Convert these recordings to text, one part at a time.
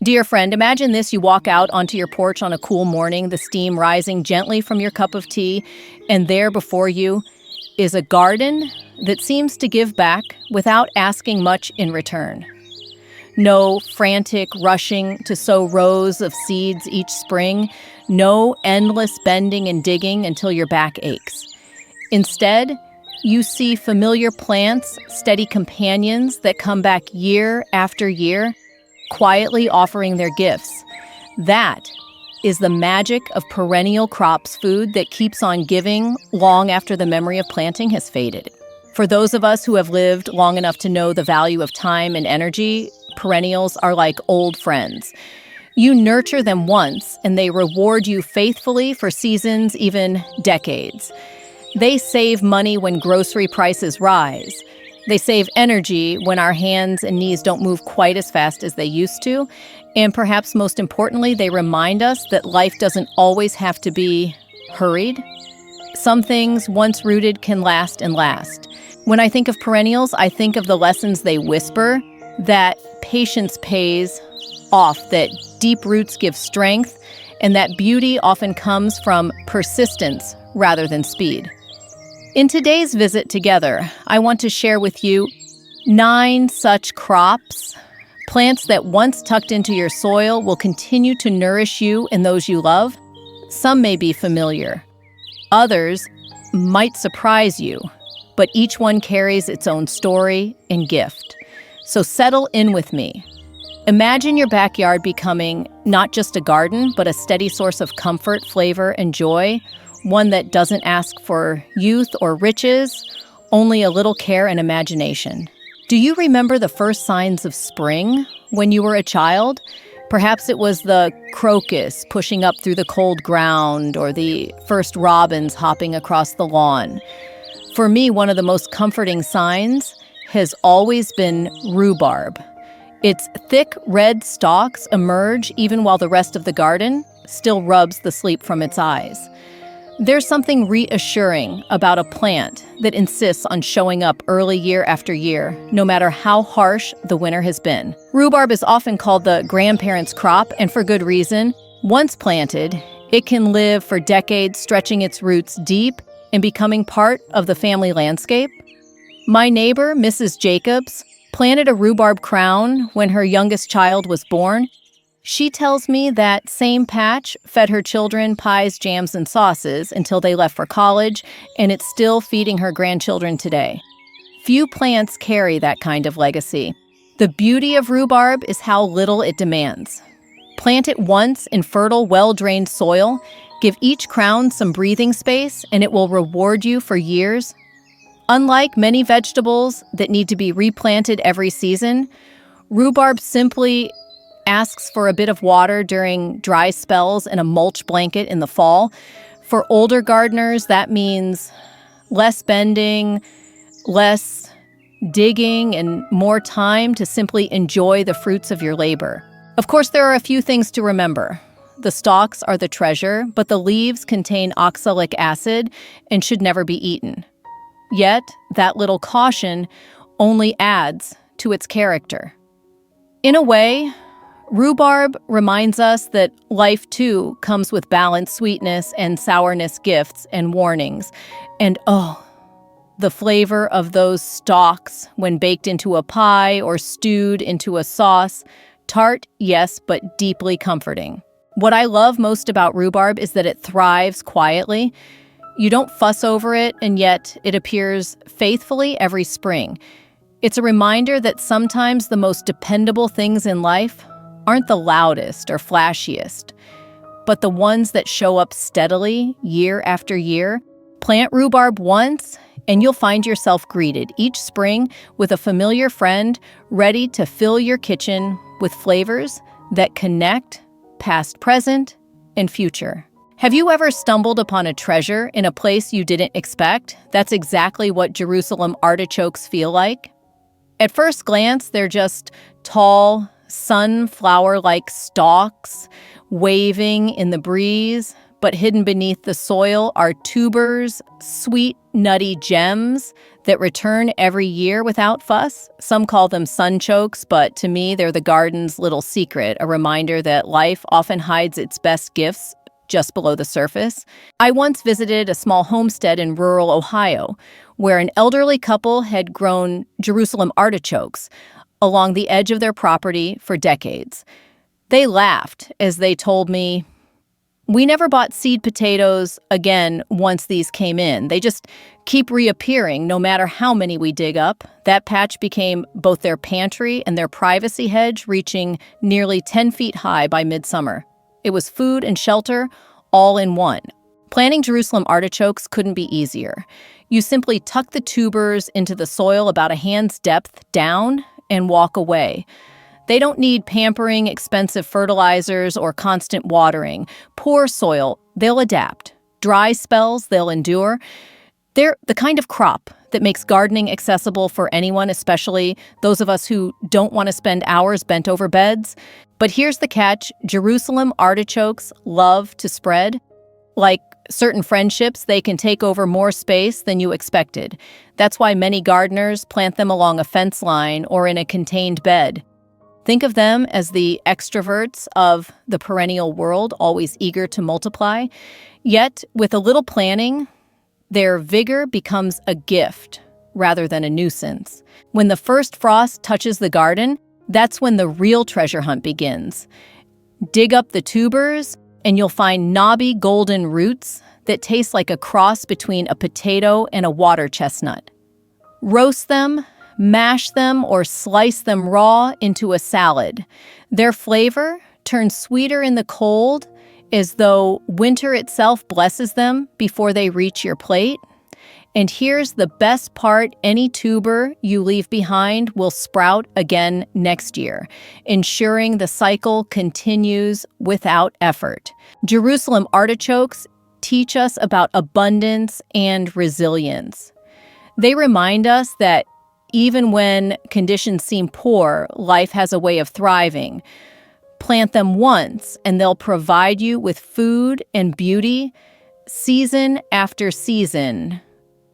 Dear friend, imagine this. You walk out onto your porch on a cool morning, the steam rising gently from your cup of tea, and there before you is a garden that seems to give back without asking much in return. No frantic rushing to sow rows of seeds each spring, no endless bending and digging until your back aches. Instead, you see familiar plants, steady companions that come back year after year, quietly offering their gifts. That is the magic of perennial crops food that keeps on giving long after the memory of planting has faded. For those of us who have lived long enough to know the value of time and energy, perennials are like old friends. You nurture them once, and they reward you faithfully for seasons, even decades. They save money when grocery prices rise. They save energy when our hands and knees don't move quite as fast as they used to. And perhaps most importantly, they remind us that life doesn't always have to be hurried. Some things, once rooted, can last and last. When I think of perennials, I think of the lessons they whisper, that patience pays off, that deep roots give strength, and that beauty often comes from persistence rather than speed. In today's visit together, I want to share with you 9 such crops, plants that once tucked into your soil will continue to nourish you and those you love. Some may be familiar. Others might surprise you, but each one carries its own story and gift. So settle in with me. Imagine your backyard becoming not just a garden, but a steady source of comfort, flavor, and joy. One that doesn't ask for youth or riches, only a little care and imagination. Do you remember the first signs of spring when you were a child? Perhaps it was the crocus pushing up through the cold ground or the first robins hopping across the lawn. For me, one of the most comforting signs has always been rhubarb. Its thick red stalks emerge even while the rest of the garden still rubs the sleep from its eyes. There's something reassuring about a plant that insists on showing up early year after year, no matter how harsh the winter has been. Rhubarb is often called the grandparent's crop, and for good reason. Once planted, it can live for decades, stretching its roots deep and becoming part of the family landscape. My neighbor, Mrs. Jacobs, planted a rhubarb crown when her youngest child was born. She tells me that same patch fed her children pies, jams, and sauces until they left for college, and it's still feeding her grandchildren today. Few plants carry that kind of legacy. The beauty of rhubarb is how little it demands. Plant it once in fertile, well-drained soil, give each crown some breathing space, and it will reward you for years. Unlike many vegetables that need to be replanted every season, rhubarb simply asks for a bit of water during dry spells and a mulch blanket in the fall. For older gardeners, that means less bending, less digging, and more time to simply enjoy the fruits of your labor. Of course, there are a few things to remember. The stalks are the treasure, but the leaves contain oxalic acid and should never be eaten. Yet, that little caution only adds to its character. In a way, rhubarb reminds us that life, too, comes with balanced sweetness and sourness gifts and warnings. And the flavor of those stalks when baked into a pie or stewed into a sauce. Tart, yes, but deeply comforting. What I love most about rhubarb is that it thrives quietly. You don't fuss over it, and yet it appears faithfully every spring. It's a reminder that sometimes the most dependable things in life aren't the loudest or flashiest, but the ones that show up steadily year after year. Plant rhubarb once, and you'll find yourself greeted each spring with a familiar friend ready to fill your kitchen with flavors that connect past, present, and future. Have you ever stumbled upon a treasure in a place you didn't expect? That's exactly what Jerusalem artichokes feel like. At first glance, they're just tall, sunflower-like stalks waving in the breeze. but hidden beneath the soil are tubers, sweet, nutty gems that return every year without fuss. Some call them sunchokes, but to me, they're the garden's little secret, a reminder that life often hides its best gifts just below the surface. I once visited a small homestead in rural Ohio, where an elderly couple had grown Jerusalem artichokes along the edge of their property for decades. They laughed as they told me, "We never bought seed potatoes again once these came in. They just keep reappearing no matter how many we dig up." That patch became both their pantry and their privacy hedge, reaching nearly 10 feet high by midsummer. It was food and shelter all in one. Planting Jerusalem artichokes couldn't be easier. You simply tuck the tubers into the soil about a hand's depth down and walk away. They don't need pampering, expensive fertilizers, or constant watering. Poor soil, they'll adapt. Dry spells, they'll endure. They're the kind of crop that makes gardening accessible for anyone, especially those of us who don't want to spend hours bent over beds. But here's the catch: Jerusalem artichokes love to spread. Like certain friendships, they can take over more space than you expected. That's why many gardeners plant them along a fence line or in a contained bed. Think of them as the extroverts of the perennial world, always eager to multiply. Yet, with a little planning, their vigor becomes a gift rather than a nuisance. When the first frost touches the garden, that's when the real treasure hunt begins. Dig up the tubers, and you'll find knobby golden roots that taste like a cross between a potato and a water chestnut. Roast them, mash them, or slice them raw into a salad. Their flavor turns sweeter in the cold, as though winter itself blesses them before they reach your plate. And here's the best part: any tuber you leave behind will sprout again next year, ensuring the cycle continues without effort. Jerusalem artichokes teach us about abundance and resilience. They remind us that even when conditions seem poor, life has a way of thriving. Plant them once, and they'll provide you with food and beauty, season after season.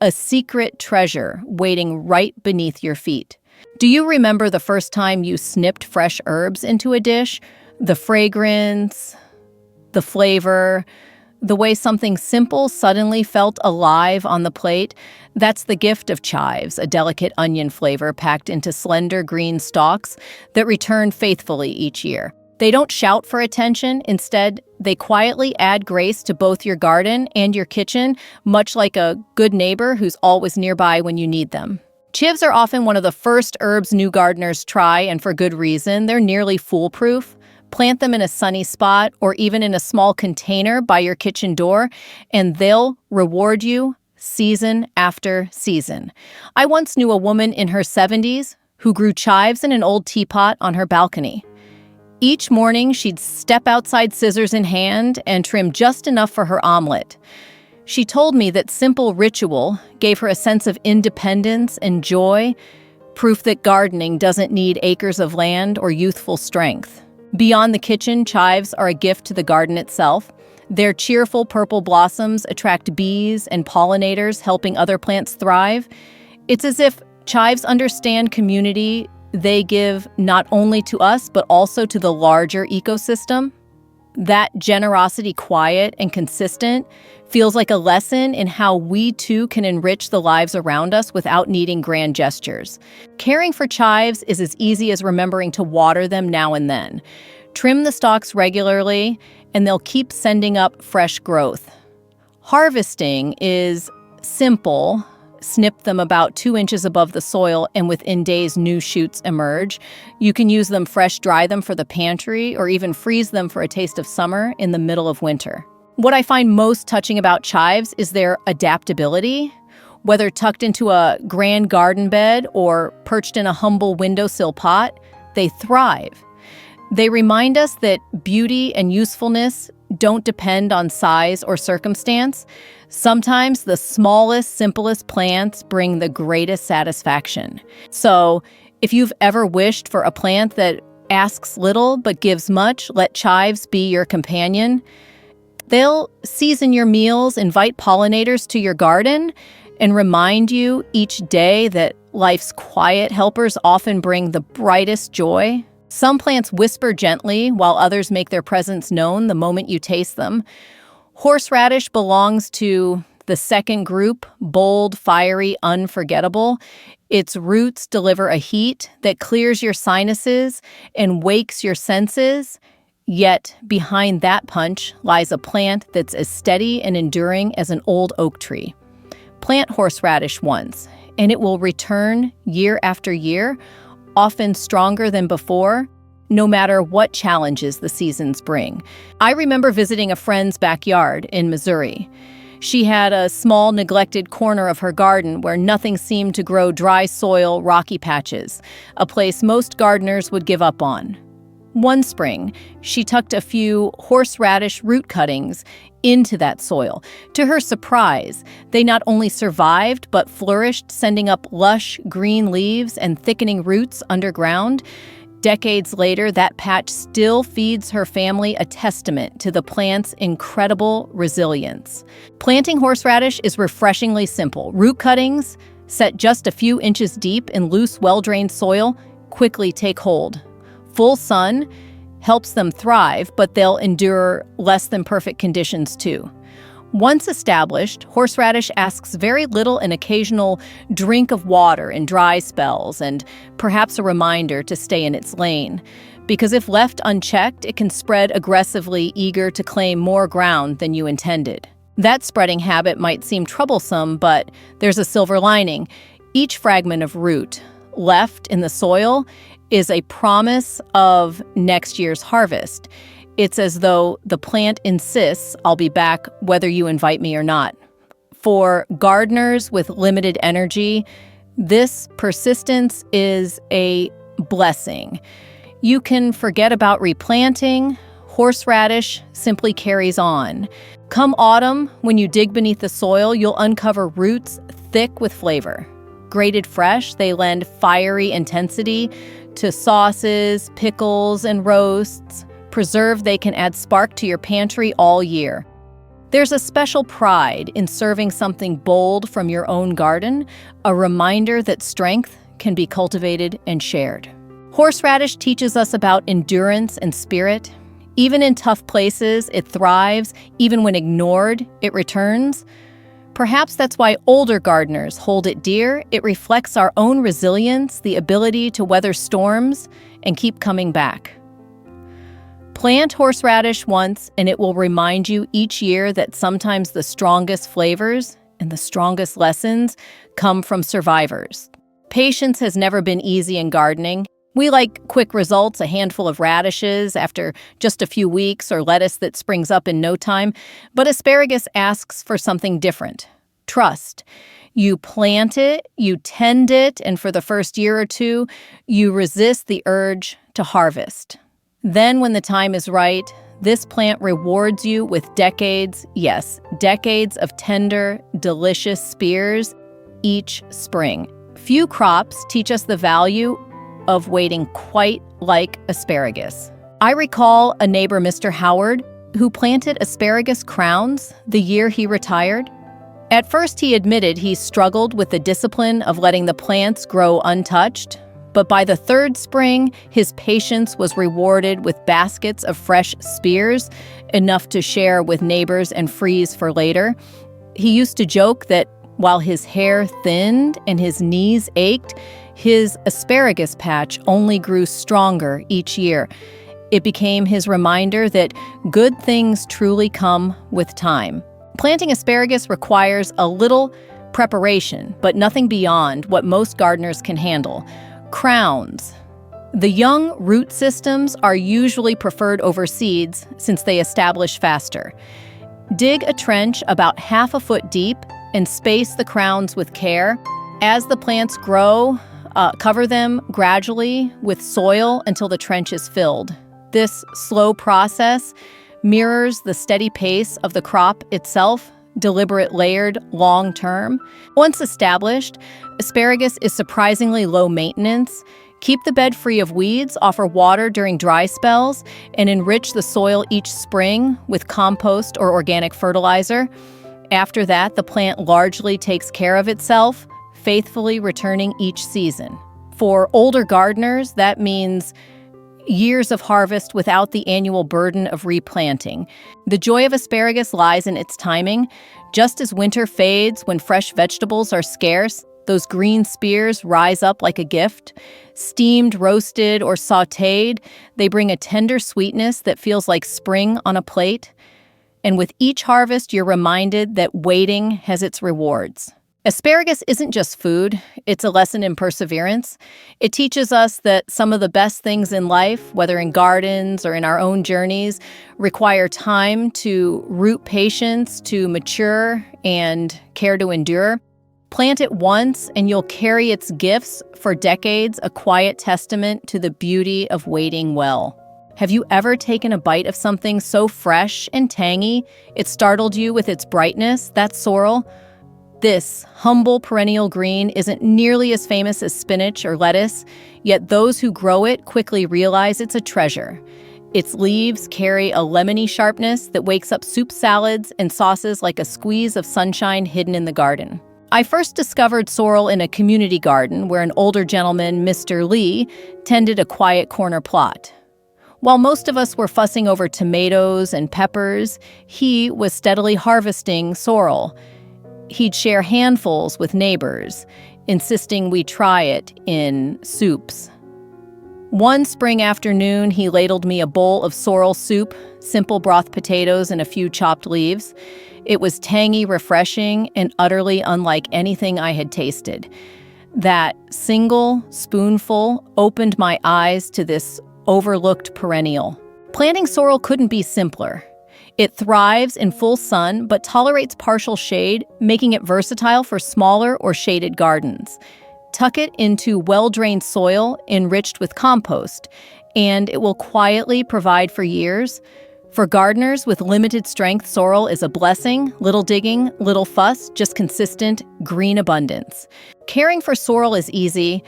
A secret treasure waiting right beneath your feet. Do you remember the first time you snipped fresh herbs into a dish? The fragrance, the flavor, the way something simple suddenly felt alive on the plate? That's the gift of chives, a delicate onion flavor packed into slender green stalks that return faithfully each year. They don't shout for attention. Instead, they quietly add grace to both your garden and your kitchen, much like a good neighbor who's always nearby when you need them. Chives are often one of the first herbs new gardeners try, and for good reason. They're nearly foolproof. Plant them in a sunny spot or even in a small container by your kitchen door, and they'll reward you season after season. I once knew a woman in her 70s who grew chives in an old teapot on her balcony. Each morning, she'd step outside, scissors in hand, and trim just enough for her omelet. She told me that simple ritual gave her a sense of independence and joy, proof that gardening doesn't need acres of land or youthful strength. Beyond the kitchen, chives are a gift to the garden itself. Their cheerful purple blossoms attract bees and pollinators, helping other plants thrive. It's as if chives understand community. They give not only to us, but also to the larger ecosystem. That generosity, quiet and consistent, feels like a lesson in how we too can enrich the lives around us without needing grand gestures. Caring for chives is as easy as remembering to water them now and then. Trim the stalks regularly, and they'll keep sending up fresh growth. Harvesting is simple. Snip them about 2 inches above the soil, and within days, new shoots emerge. You can use them fresh, dry them for the pantry, or even freeze them for a taste of summer in the middle of winter. What I find most touching about chives is their adaptability. Whether tucked into a grand garden bed or perched in a humble windowsill pot, they thrive. They remind us that beauty and usefulness don't depend on size or circumstance. Sometimes the smallest, simplest plants bring the greatest satisfaction. So, if you've ever wished for a plant that asks little but gives much, let chives be your companion. They'll season your meals, invite pollinators to your garden, and remind you each day that life's quiet helpers often bring the brightest joy. Some plants whisper gently, while others make their presence known the moment you taste them. Horseradish belongs to the second group, bold, fiery, unforgettable. Its roots deliver a heat that clears your sinuses and wakes your senses. Yet behind that punch lies a plant that's as steady and enduring as an old oak tree. Plant horseradish once, and it will return year after year, often stronger than before, no matter what challenges the seasons bring. I remember visiting a friend's backyard in Missouri. She had a small, neglected corner of her garden where nothing seemed to grow: dry soil, rocky patches, a place most gardeners would give up on. One spring, she tucked a few horseradish root cuttings into that soil. To her surprise, they not only survived but flourished, sending up lush green leaves and thickening roots underground. Decades later, that patch still feeds her family, a testament to the plant's incredible resilience. Planting horseradish is refreshingly simple. Root cuttings, set just a few inches deep in loose, well-drained soil, quickly take hold. Full sun helps them thrive, but they'll endure less than perfect conditions too. Once established, horseradish asks very little: an occasional drink of water in dry spells, and perhaps a reminder to stay in its lane. Because if left unchecked, it can spread aggressively, eager to claim more ground than you intended. That spreading habit might seem troublesome, but there's a silver lining. Each fragment of root left in the soil is a promise of next year's harvest. It's as though the plant insists, "I'll be back whether you invite me or not." For gardeners with limited energy, this persistence is a blessing. You can forget about replanting. Horseradish simply carries on. Come autumn, when you dig beneath the soil, you'll uncover roots thick with flavor. Grated fresh, they lend fiery intensity to sauces, pickles, and roasts. Preserved, they can add spark to your pantry all year. There's a special pride in serving something bold from your own garden, a reminder that strength can be cultivated and shared. Horseradish teaches us about endurance and spirit. Even in tough places, it thrives. Even when ignored, it returns. Perhaps that's why older gardeners hold it dear. It reflects our own resilience, the ability to weather storms and keep coming back. Plant horseradish once, and it will remind you each year that sometimes the strongest flavors and the strongest lessons come from survivors. Patience has never been easy in gardening. We like quick results: a handful of radishes after just a few weeks, or lettuce that springs up in no time. But asparagus asks for something different: trust. You plant it, you tend it, and for the first year or two, you resist the urge to harvest. Then, when the time is right, this plant rewards you with decades, yes, decades of tender, delicious spears each spring. Few crops teach us the value of waiting quite like asparagus. I recall a neighbor, Mr. Howard, who planted asparagus crowns the year he retired. At first, he admitted he struggled with the discipline of letting the plants grow untouched. But by the third spring, his patience was rewarded with baskets of fresh spears, enough to share with neighbors and freeze for later. He used to joke that while his hair thinned and his knees ached, his asparagus patch only grew stronger each year. It became his reminder that good things truly come with time. Planting asparagus requires a little preparation, but nothing beyond what most gardeners can handle. Crowns. The young root systems are usually preferred over seeds since they establish faster. Dig a trench about half a foot deep and space the crowns with care. As the plants grow, cover them gradually with soil until the trench is filled. This slow process mirrors the steady pace of the crop itself, deliberate, layered, long-term. Once established, asparagus is surprisingly low maintenance. Keep the bed free of weeds, offer water during dry spells, and enrich the soil each spring with compost or organic fertilizer. After that, the plant largely takes care of itself, faithfully returning each season. For older gardeners, that means years of harvest without the annual burden of replanting. The joy of asparagus lies in its timing. Just as winter fades when fresh vegetables are scarce, those green spears rise up like a gift. Steamed, roasted, or sautéed, they bring a tender sweetness that feels like spring on a plate. And with each harvest, you're reminded that waiting has its rewards. Asparagus isn't just food, it's a lesson in perseverance. It teaches us that some of the best things in life, whether in gardens or in our own journeys, require time to root patience, to mature, and care to endure. Plant it once, and you'll carry its gifts for decades, a quiet testament to the beauty of waiting well. Have you ever taken a bite of something so fresh and tangy it startled you with its brightness? That's sorrel. This humble perennial green isn't nearly as famous as spinach or lettuce, yet those who grow it quickly realize it's a treasure. Its leaves carry a lemony sharpness that wakes up soup salads and sauces like a squeeze of sunshine hidden in the garden. I first discovered sorrel in a community garden where an older gentleman, Mr. Lee, tended a quiet corner plot. While most of us were fussing over tomatoes and peppers, he was steadily harvesting sorrel. He'd share handfuls with neighbors, insisting we try it in soups. One spring afternoon, he ladled me a bowl of sorrel soup, simple broth potatoes, and a few chopped leaves. It was tangy, refreshing, and utterly unlike anything I had tasted. That single spoonful opened my eyes to this overlooked perennial. Planting sorrel couldn't be simpler. It thrives in full sun, but tolerates partial shade, making it versatile for smaller or shaded gardens. Tuck it into well-drained soil enriched with compost, and it will quietly provide for years. For gardeners with limited strength, sorrel is a blessing. Little digging, little fuss, just consistent green abundance. Caring for sorrel is easy.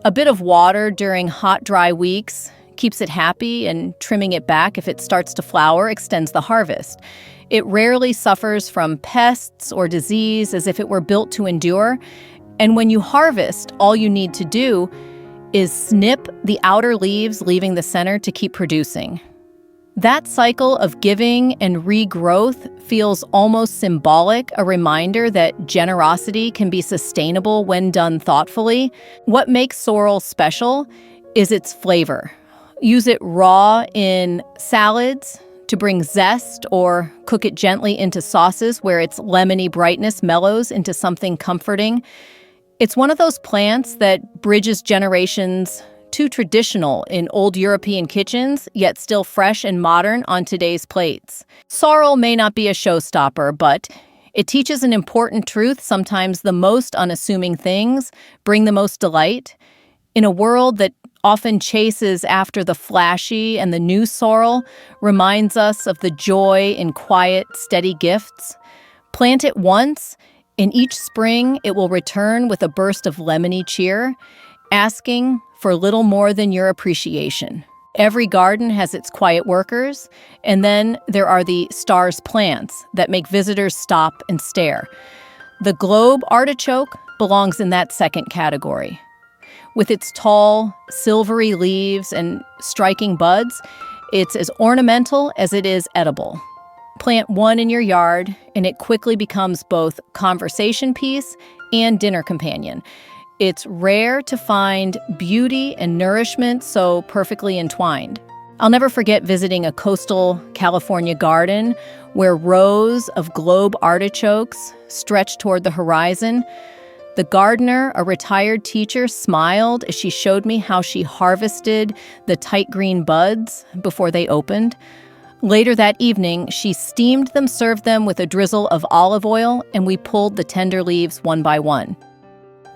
A bit of water during hot, dry weeks keeps it happy, and trimming it back if it starts to flower extends the harvest. It rarely suffers from pests or disease, as if it were built to endure. And when you harvest, all you need to do is snip the outer leaves, leaving the center to keep producing. That cycle of giving and regrowth feels almost symbolic, a reminder that generosity can be sustainable when done thoughtfully. What makes sorrel special is its flavor. Use it raw in salads to bring zest, or cook it gently into sauces where its lemony brightness mellows into something comforting. It's one of those plants that bridges generations, too traditional in old European kitchens, yet still fresh and modern on today's plates. Sorrel may not be a showstopper, but it teaches an important truth. Sometimes the most unassuming things bring the most delight. In a world that often chases after the flashy, and the new sorrel reminds us of the joy in quiet, steady gifts. Plant it once, and each spring it will return with a burst of lemony cheer, asking for little more than your appreciation. Every garden has its quiet workers, and then there are the stars plants that make visitors stop and stare. The globe artichoke belongs in that second category. With its tall, silvery leaves and striking buds, it's as ornamental as it is edible. Plant one in your yard, and it quickly becomes both conversation piece and dinner companion. It's rare to find beauty and nourishment so perfectly entwined. I'll never forget visiting a coastal California garden where rows of globe artichokes stretched toward the horizon. The gardener, a retired teacher, smiled as she showed me how she harvested the tight green buds before they opened. Later that evening, she steamed them, served them with a drizzle of olive oil, and we pulled the tender leaves one by one.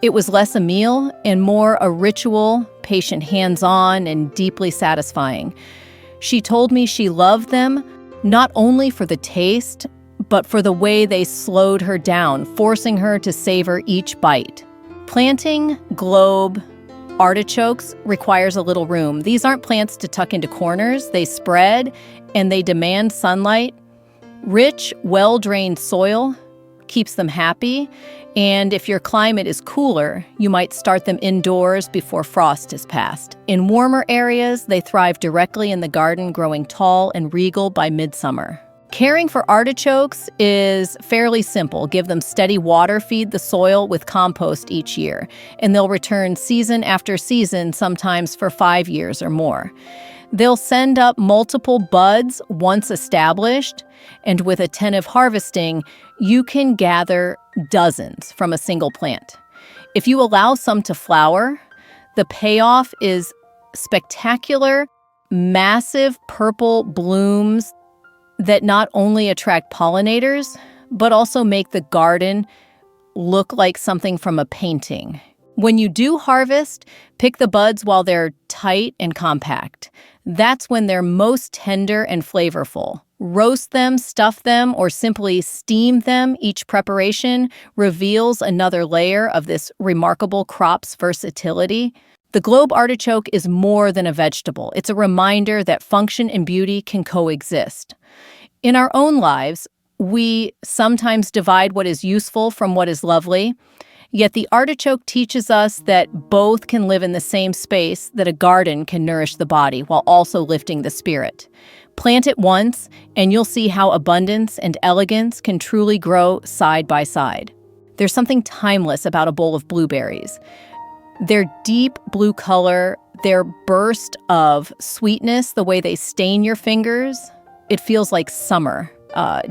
It was less a meal and more a ritual, patient, hands-on, and deeply satisfying. She told me she loved them not only for the taste, but for the way they slowed her down, forcing her to savor each bite. Planting globe artichokes requires a little room. These aren't plants to tuck into corners. They spread and they demand sunlight. Rich, well-drained soil keeps them happy. And if your climate is cooler, you might start them indoors before frost has passed. In warmer areas, they thrive directly in the garden, growing tall and regal by midsummer. Caring for artichokes is fairly simple. Give them steady water, feed the soil with compost each year, and they'll return season after season, sometimes for 5 years or more. They'll send up multiple buds once established, and with attentive harvesting, you can gather dozens from a single plant. If you allow some to flower, the payoff is spectacular, massive purple blooms that not only attract pollinators, but also make the garden look like something from a painting. When you do harvest, pick the buds while they're tight and compact. That's when they're most tender and flavorful. Roast them, stuff them, or simply steam them. Each preparation reveals another layer of this remarkable crop's versatility. The globe artichoke is more than a vegetable. It's a reminder that function and beauty can coexist. In our own lives, we sometimes divide what is useful from what is lovely, yet the artichoke teaches us that both can live in the same space, that a garden can nourish the body while also lifting the spirit. Plant it once, and you'll see how abundance and elegance can truly grow side by side. There's something timeless about a bowl of blueberries. Their deep blue color, their burst of sweetness, the way they stain your fingers, it feels like summer,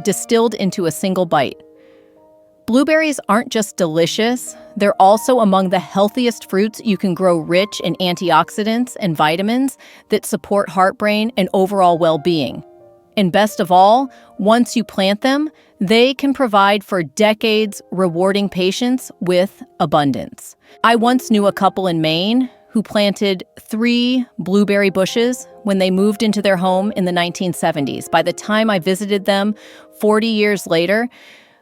distilled into a single bite. Blueberries aren't just delicious, they're also among the healthiest fruits. You can grow rich in antioxidants and vitamins that support heart, brain, and overall well-being. And best of all, once you plant them, they can provide for decades, rewarding patients with abundance. I once knew a couple in Maine who planted 3 blueberry bushes when they moved into their home in the 1970s. By the time I visited them 40 years later,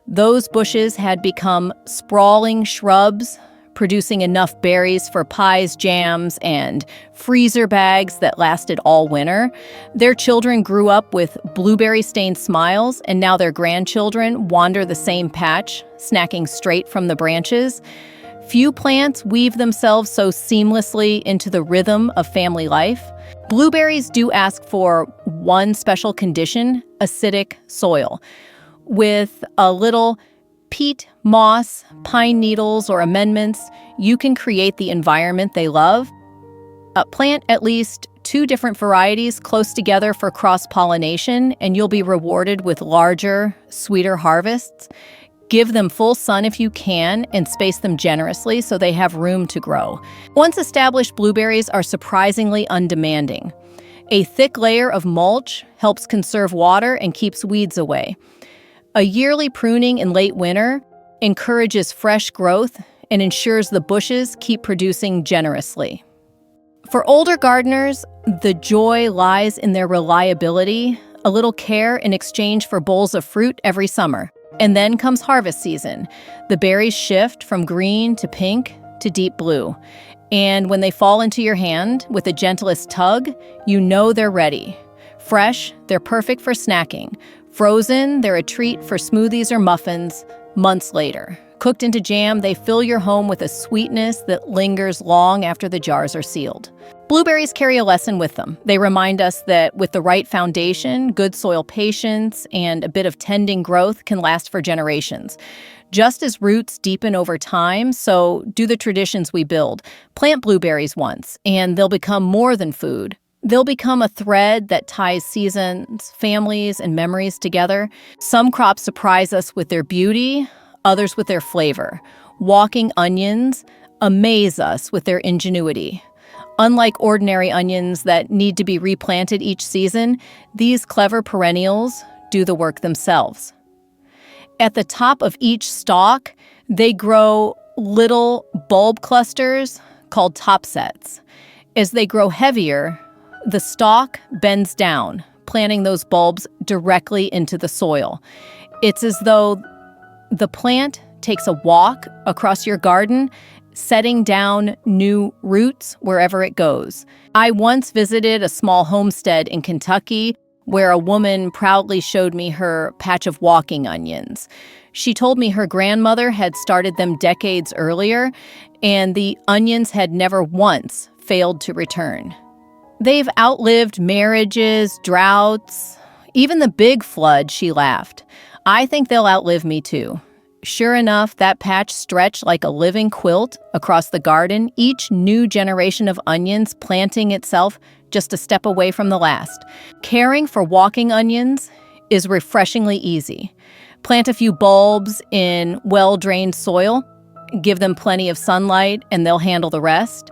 those bushes had become sprawling shrubs, producing enough berries for pies, jams, and freezer bags that lasted all winter. Their children grew up with blueberry-stained smiles, and now their grandchildren wander the same patch, snacking straight from the branches. Few plants weave themselves so seamlessly into the rhythm of family life. Blueberries do ask for one special condition: acidic soil. With a little peat, moss, pine needles, or amendments, you can create the environment they love. Plant at least 2 different varieties close together for cross-pollination, and you'll be rewarded with larger, sweeter harvests. Give them full sun if you can, and space them generously so they have room to grow. Once established, blueberries are surprisingly undemanding. A thick layer of mulch helps conserve water and keeps weeds away. A yearly pruning in late winter encourages fresh growth and ensures the bushes keep producing generously. For older gardeners, the joy lies in their reliability, a little care in exchange for bowls of fruit every summer. And then comes harvest season. The berries shift from green to pink to deep blue. And when they fall into your hand with the gentlest tug, you know they're ready. Fresh, they're perfect for snacking. Frozen, they're a treat for smoothies or muffins months later. Cooked into jam, they fill your home with a sweetness that lingers long after the jars are sealed. Blueberries carry a lesson with them. They remind us that with the right foundation, good soil patience, and a bit of tending growth can last for generations. Just as roots deepen over time, so do the traditions we build. Plant blueberries once, and they'll become more than food. They'll become a thread that ties seasons, families, and memories together. Some crops surprise us with their beauty, others with their flavor. Walking onions amaze us with their ingenuity. Unlike ordinary onions that need to be replanted each season, these clever perennials do the work themselves. At the top of each stalk, they grow little bulb clusters called topsets. As they grow heavier, the stalk bends down, planting those bulbs directly into the soil. It's as though the plant takes a walk across your garden setting down new roots wherever it goes. I once visited a small homestead in Kentucky where a woman proudly showed me her patch of walking onions. She told me her grandmother had started them decades earlier, and the onions had never once failed to return. They've outlived marriages, droughts, even the big flood, she laughed. I think they'll outlive me too. Sure enough, that patch stretched like a living quilt across the garden, each new generation of onions planting itself just a step away from the last. Caring for walking onions is refreshingly easy. Plant a few bulbs in well-drained soil, give them plenty of sunlight, and they'll handle the rest.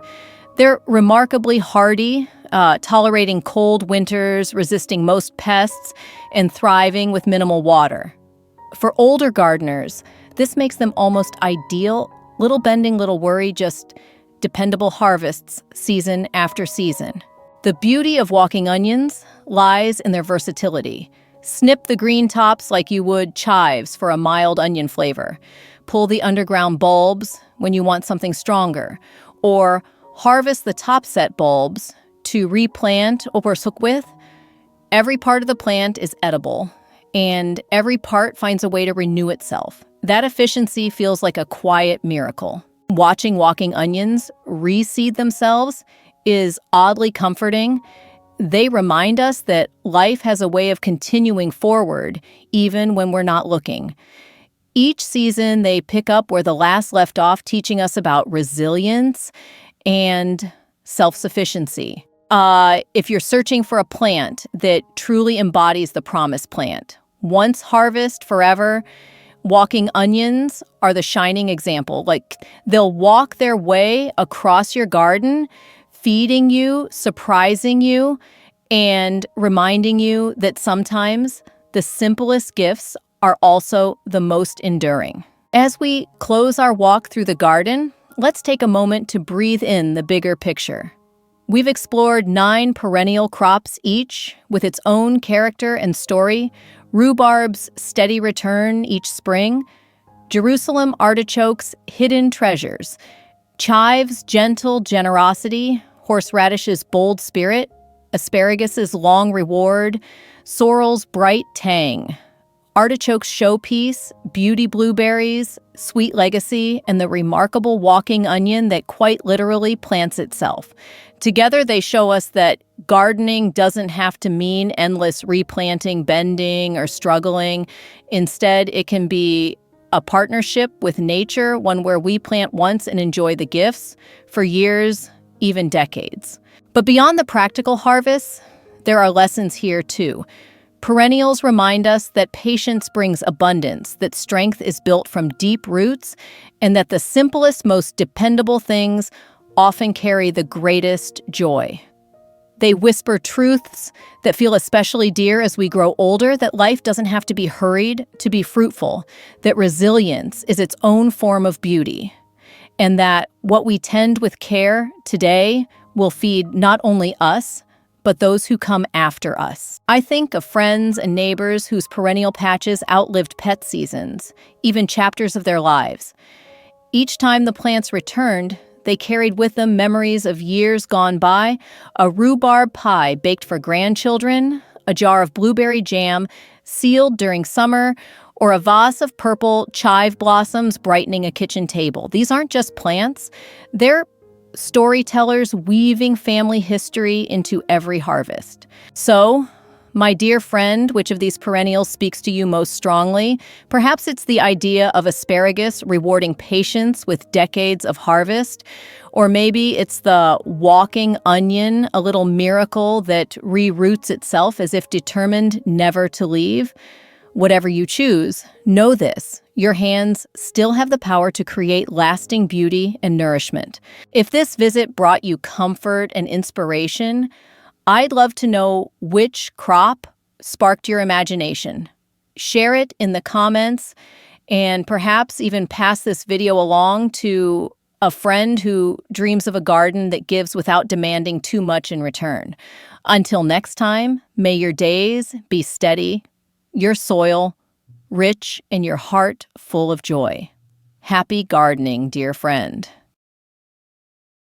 They're remarkably hardy, tolerating cold winters, resisting most pests, and thriving with minimal water. For older gardeners, this makes them almost ideal. Little bending, little worry, just dependable harvests season after season. The beauty of walking onions lies in their versatility. Snip the green tops like you would chives for a mild onion flavor. Pull the underground bulbs when you want something stronger. Or harvest the topset bulbs to replant or soak with. Every part of the plant is edible, and every part finds a way to renew itself. That efficiency feels like a quiet miracle. Watching walking onions reseed themselves is oddly comforting. They remind us that life has a way of continuing forward, even when we're not looking. Each season, they pick up where the last left off, teaching us about resilience and self-sufficiency. If you're searching for a plant that truly embodies the promised plant, once harvest, forever, walking onions are the shining example. Like, they'll walk their way across your garden, feeding you, surprising you, and reminding you that sometimes the simplest gifts are also the most enduring. As we close our walk through the garden, let's take a moment to breathe in the bigger picture. We've explored 9 perennial crops, each with its own character and story. Rhubarb's steady return each spring, Jerusalem artichokes' hidden treasures, chives' gentle generosity, horseradish's bold spirit, asparagus' long reward, sorrel's bright tang, artichoke's showpiece, beauty blueberries, sweet legacy, and the remarkable walking onion that quite literally plants itself. Together, they show us that gardening doesn't have to mean endless replanting, bending, or struggling. Instead, it can be a partnership with nature, one where we plant once and enjoy the gifts for years, even decades. But beyond the practical harvests, there are lessons here too. Perennials remind us that patience brings abundance, that strength is built from deep roots, and that the simplest, most dependable things often carry the greatest joy. They whisper truths that feel especially dear as we grow older, that life doesn't have to be hurried to be fruitful, that resilience is its own form of beauty, and that what we tend with care today will feed not only us, but those who come after us. I think of friends and neighbors whose perennial patches outlived pet seasons, even chapters of their lives. Each time the plants returned, they carried with them memories of years gone by, a rhubarb pie baked for grandchildren, a jar of blueberry jam sealed during summer, or a vase of purple chive blossoms brightening a kitchen table. These aren't just plants, they're storytellers weaving family history into every harvest. So, my dear friend, which of these perennials speaks to you most strongly? Perhaps it's the idea of asparagus rewarding patience with decades of harvest. Or maybe it's the walking onion, a little miracle that reroots itself as if determined never to leave. Whatever you choose, know this: your hands still have the power to create lasting beauty and nourishment. If this visit brought you comfort and inspiration, I'd love to know which crop sparked your imagination. Share it in the comments, and perhaps even pass this video along to a friend who dreams of a garden that gives without demanding too much in return. Until next time, may your days be steady, your soil rich, and your heart full of joy. Happy gardening, dear friend.